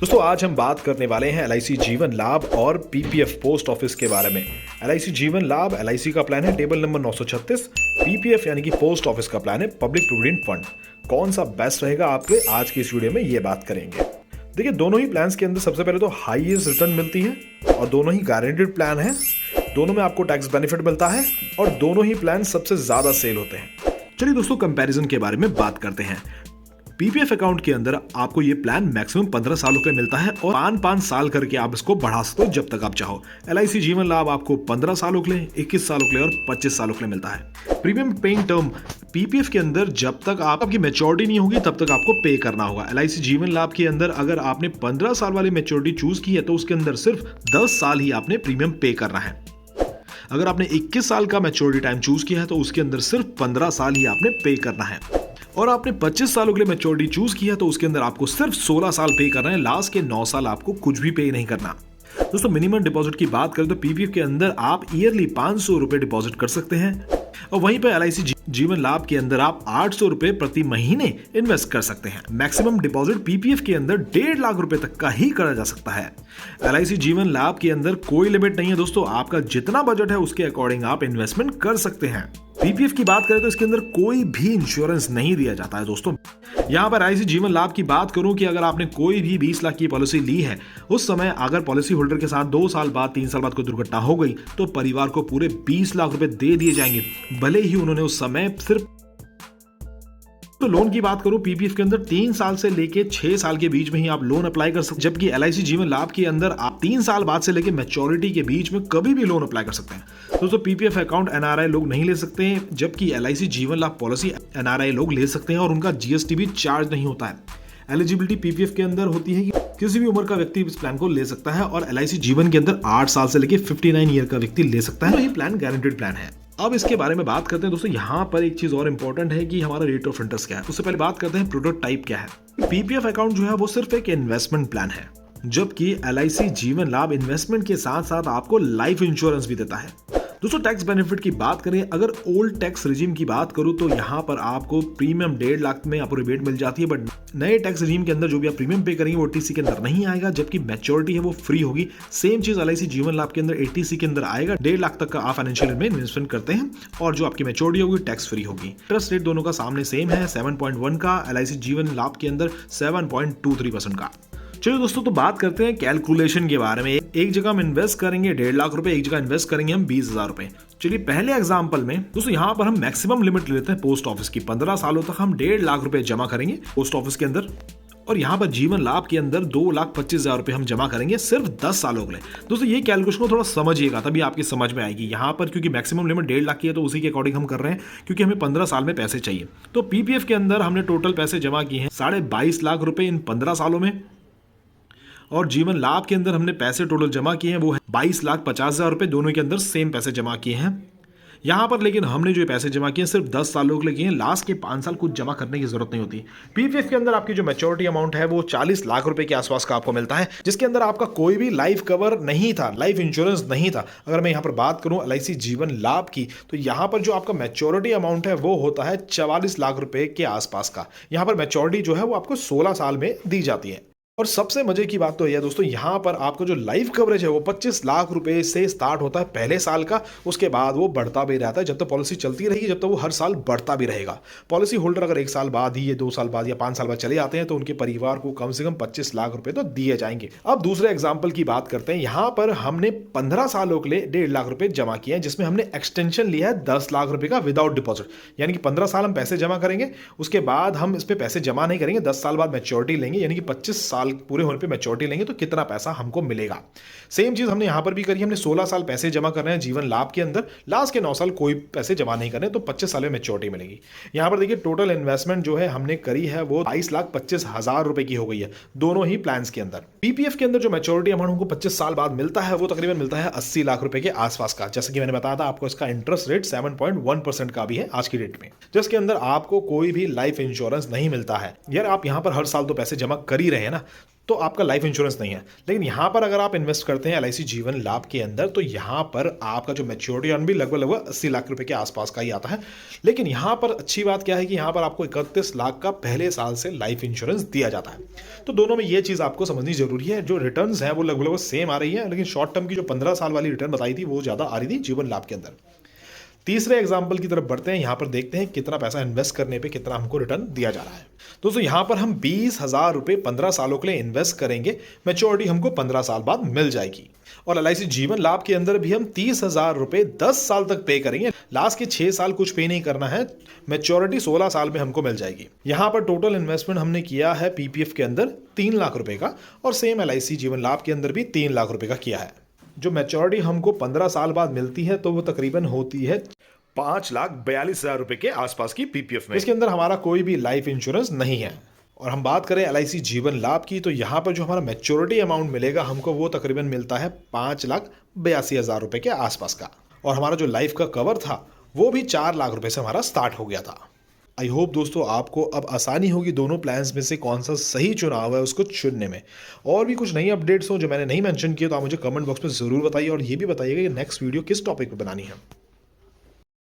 दोस्तों आज हम बात करने वाले हैं एलआईसी जीवन लाभ और पीपीएफ पोस्ट ऑफिस के बारे में। एलआईसी जीवन लाभ एलआईसी का प्लान है टेबल नंबर 936। पीपीएफ यानी कि पोस्ट ऑफिस का प्लान है पब्लिक प्रोविडेंट फंड। कौन सा बेस्ट रहेगा आपके आज की इस वीडियो में ये बात करेंगे। देखिए दोनों ही प्लान्स के अंदर सबसे पहले तो हाईएस्ट रिटर्न मिलती है और दोनों ही गारंटेड प्लान है। दोनों में आपको टैक्स बेनिफिट मिलता है और दोनों ही प्लान सबसे ज्यादा सेल होते हैं। चलिए दोस्तों कंपैरिजन के बारे में बात करते हैं। पीपीएफ अकाउंट के अंदर आपको ये प्लान मैक्सिमम 15 सालों के मिलता है और 5-5 साल करके आप इसको बढ़ा सकते हो जब तक आप चाहो। एलआईसी जीवन लाभ आपको 15 सालों के लिए, 21 सालों के लिए और 25 सालों के लिए मिलता है। प्रीमियम पेइंग टर्म पीपीएफ के अंदर जब तक आपकी मैच्योरिटी नहीं होगी तब तक आपको पे करना होगा। एलआईसी जीवन लाभ के अंदर अगर आपने 15 साल वाली मैच्योरिटी चूज की है तो उसके अंदर सिर्फ 10 साल ही आपने प्रीमियम पे करना है। अगर आपने 21 साल का मैच्योरिटी टाइम चूज किया है तो उसके अंदर सिर्फ 15 साल ही आपने पे करना है। और आपने 25 सालों के लिए मैच्योरिटी चूज किया तो उसके अंदर आपको सिर्फ 16 साल पे करना है। लास्ट के 9 साल आपको कुछ भी पे नहीं करना। दोस्तों मिनिमम डिपॉजिट की बात करें तो पीपीएफ के अंदर आप ईयरली 500 रुपए डिपॉजिट कर सकते हैं और वहीं पर एलआईसी जीवन लाभ के अंदर आप 800 रुपए प्रति महीने इन्वेस्ट कर सकते हैं। मैक्सिमम डिपॉजिट पीपीएफ के अंदर 1.5 लाख रुपए तक का ही करा जा सकता है। एलआईसी जीवन लाभ के अंदर कोई लिमिट नहीं है दोस्तों, आपका जितना बजट है उसके अकॉर्डिंग आप इन्वेस्टमेंट कर सकते हैं। पीपीएफ की बात करें तो इसके अंदर कोई भी इंश्योरेंस नहीं दिया जाता है दोस्तों। यहाँ पर एलआईसी जीवन लाभ की बात करूं कि अगर आपने कोई भी 20 लाख की पॉलिसी ली है, उस समय अगर पॉलिसी होल्डर के साथ 2 साल बाद 3 साल बाद कोई दुर्घटना हो गई तो परिवार को पूरे 20 लाख रुपए दे दिए जाएंगे, भले ही उन्होंने उस समय सिर्फ। तो लोन की बात करूं पीपीएफ के अंदर 3 साल से लेके 6 साल के बीच में ही आप लोन अप्लाई कर सकते हैं, जबकि एलआईसी जीवन लाभ के अंदर आप 3 साल बाद से लेके मैच्योरिटी के बीच में कभी भी लोन अप्लाई कर सकते हैं। दोस्तों पीपीएफ अकाउंट एनआरआई लोग नहीं ले सकते हैं, जबकि एलआईसी जीवन लाभ पॉलिसी एनआरआई लोग ले सकते हैं और उनका जीएसटी भी चार्ज नहीं होता है। एलिजिबिलिटी पीपीएफ के अंदर होती है कि किसी भी उम्र का व्यक्ति इस प्लान को ले सकता है और एलआईसी जीवन के अंदर 8 साल से लेके 59 ईयर का व्यक्ति ले सकता है। तो ये प्लान गारंटेड प्लान है। अब इसके बारे में बात करते हैं दोस्तों। यहाँ पर एक चीज और इंपॉर्टेंट है कि हमारा रेट ऑफ इंटरेस्ट क्या है। उससे पहले बात करते हैं प्रोडक्ट टाइप क्या है। पीपीएफ अकाउंट जो है वो सिर्फ एक इन्वेस्टमेंट प्लान है, जबकि एलआईसी जीवन लाभ इन्वेस्टमेंट के साथ साथ आपको लाइफ इंश्योरेंस भी देता है। दोस्तों टैक्स बेनिफिट की बात करें, अगर ओल्ड टैक्स रिजीम की बात करूं तो यहाँ पर आपको प्रीमियम 1.5 लाख में आपको रिबेट मिल जाती है, बट नए टैक्स रिजीम के अंदर जो भी आप प्रीमियम पे करेंगे वो एटीसी के अंदर नहीं आएगा, जबकि मैच्योरिटी है वो फ्री होगी। सेम चीज एलआईसी जीवन लाभ के अंदर एटीसी के अंदर आएगा। 1.5 लाख तक का आप फाइनेंशियल में इन्वेस्टमेंट करते हैं और जो आपकी मैच्योरिटी होगी टैक्स फ्री होगी। इंटरेस्ट रेट दोनों का सामने सेम है, 7.1 का एलआईसी जीवन लाभ के अंदर 7.23% का। चलिए दोस्तों तो बात करते हैं कैलकुलेशन के बारे में। एक जगह हम इन्वेस्ट करेंगे 1.5 लाख रुपए, एक जगह इन्वेस्ट करेंगे हम 20,000 रुपए। चलिए पहले एग्जांपल में दोस्तों यहाँ पर हम मैक्सिमम लिमिट लेते हैं पोस्ट ऑफिस की। 15 सालों तक हम 1.5 लाख रुपए जमा करेंगे पोस्ट ऑफिस के अंदर और यहाँ पर जीवन लाभ के अंदर 2,25,000 रुपए हम जमा करेंगे सिर्फ 10 सालों के लिए। दोस्तों ये कैलकुलेशन को थोड़ा समझिएगा तभी आपकी समझ में आएगी। यहाँ पर क्योंकि मैक्सिमम लिमिट 1.5 लाख की है तो उसी के अकॉर्डिंग हम कर रहे हैं, क्योंकि हमें 15 साल में पैसे चाहिए। तो पीपीएफ के अंदर हमने टोटल पैसे जमा किए हैं 22.5 लाख रुपए इन 15 सालों में, और जीवन लाभ के अंदर हमने पैसे टोटल जमा किए हैं वो है 22,50,000 रुपए। दोनों के अंदर सेम पैसे जमा किए हैं यहाँ पर, लेकिन हमने जो पैसे जमा किए हैं सिर्फ 10 सालों के लिए किए हैं। लास्ट के 5 साल कुछ जमा करने की जरूरत नहीं होती। पीपीएफ के अंदर आपकी जो मैच्योरिटी अमाउंट है वो 40 लाख रुपए के आसपास का आपको मिलता है, जिसके अंदर आपका कोई भी लाइफ कवर नहीं था, लाइफ इंश्योरेंस नहीं था। अगर मैं यहाँ पर बात करूँ एलआईसी जीवन लाभ की तो यहाँ पर जो आपका मैच्योरिटी अमाउंट है वो होता है 44 लाख रुपए के आसपास का। यहाँ पर मैच्योरिटी जो है वो आपको 16 साल में दी जाती है। और सबसे मजे की बात तो यह है दोस्तों, यहाँ पर आपको जो लाइफ कवरेज है वो 25 लाख रुपए से स्टार्ट होता है पहले साल का, उसके बाद वो बढ़ता भी रहता है जब तक पॉलिसी चलती रहेगी, जब तक वो हर साल बढ़ता भी रहेगा। पॉलिसी होल्डर अगर 1 साल बाद ही, 2 साल बाद या 5 साल बाद चले जाते हैं तो उनके परिवार को कम से कम 25 लाख रुपए तो दिए जाएंगे। अब दूसरे एग्जाम्पल की बात करते हैं। यहाँ पर हमने 15 सालों के लिए 1.5 लाख रुपए जमा किए हैं, जिसमें हमने एक्सटेंशन लिया है 10 लाख रुपए का विदाउट डिपॉजिट। यानी कि 15 साल हम पैसे जमा करेंगे, उसके बाद हम इस पे पैसे जमा नहीं करेंगे, 10 साल बाद मैच्योरिटी लेंगे, यानी कि 25 साल पूरे होने पे मैच्योरिटी लेंगे तो कितना पैसा हमको मिलेगा। सेम चीज हमने यहां पर भी करी। हमने 16 साल पैसे जमा कर रहे हैं जीवन लाभ के अंदर, लास्ट के 9 साल कोई पैसे जमा नहीं करने तो 25 साल में मैच्योरिटी मिलेगी। यहां पर देखिए टोटल इन्वेस्टमेंट जो है हमने करी है वो 22,25,000 रुपए की हो गई है दोनों ही प्लान्स के अंदर। पीपीएफ के अंदर जो मैच्योरिटी अमाउंट हमको 25 साल बाद मिलता है वो तकरीबन मिलता है 80 लाख रुपए के आसपास का। जैसे कि मैंने बताया था आपको इसका इंटरेस्ट रेट 7.1% का भी है आज की डेट में, जिसके अंदर आपको कोई भी लाइफ इंश्योरेंस नहीं मिलता है। यार आप यहां पर हर साल तो पैसे जमा कर ही रहे हैं ना, तो आपका लाइफ इंश्योरेंस नहीं है। लेकिन यहाँ पर अगर आप इन्वेस्ट करते हैं LIC जीवन लाभ के अंदर, तो यहाँ पर आपका जो मैच्योरिटी अर्न भी लगभग 80 लाख रुपए के आसपास का ही आता है। लेकिन यहाँ पर अच्छी बात क्या है कि यहाँ पर आपको 31 लाख का पहले साल से लाइफ इंश्योरेंस दिया जाता है। तो दोनों में ये चीज़ आपको समझनी जरूरी है। जो रिटर्न्स हैं वो लगभग सेम आ रही है, लेकिन शॉर्ट टर्म की जो 15 साल वाली रिटर्न बताई थी वो ज़्यादा आ रही थी जीवन लाभ के अंदर। तीसरे एग्जाम्पल की तरफ बढ़ते हैं। यहाँ पर देखते हैं कितना पैसा इन्वेस्ट करने पे कितना हमको रिटर्न दिया जा रहा है। दोस्तों यहाँ पर हम 20,000 रुपये 15 सालों के लिए इन्वेस्ट करेंगे, मैच्योरिटी हमको 15 साल बाद मिल जाएगी। और LIC जीवन लाभ के अंदर भी हम 30,000 रुपये 10 साल तक पे करेंगे, लास्ट के 6 साल कुछ पे नहीं करना है, मैच्योरिटी 16 साल में हमको मिल जाएगी। यहाँ पर टोटल इन्वेस्टमेंट हमने किया है PPF के अंदर 3 लाख रुपए का, और सेम LIC जीवन लाभ के अंदर भी 3 लाख रुपए का किया है। जो मैच्योरिटी हमको 15 साल बाद मिलती है तो वो तकरीबन होती है 5,42,000 रुपए के आसपास की PPF में। इसके अंदर हमारा कोई भी लाइफ इंश्योरेंस नहीं है। और हम बात करें LIC जीवन लाभ की, तो यहाँ पर जो हमारा मैच्योरिटी अमाउंट मिलेगा हमको वो तकरीबन मिलता है 5,82,000 रुपए के आसपास का। और हमारा जो लाइफ का कवर था वो भी 4 लाख रुपए से हमारा स्टार्ट हो गया था। आई होप दोस्तों आपको अब आसानी होगी दोनों प्लान्स में से कौन सा सही चुनाव है उसको चुनने में। और भी कुछ नई अपडेट्स हो जो मैंने नहीं मेंशन किए तो आप मुझे कमेंट बॉक्स में ज़रूर बताइए, और ये भी बताइएगा कि नेक्स्ट वीडियो किस टॉपिक पे बनानी है।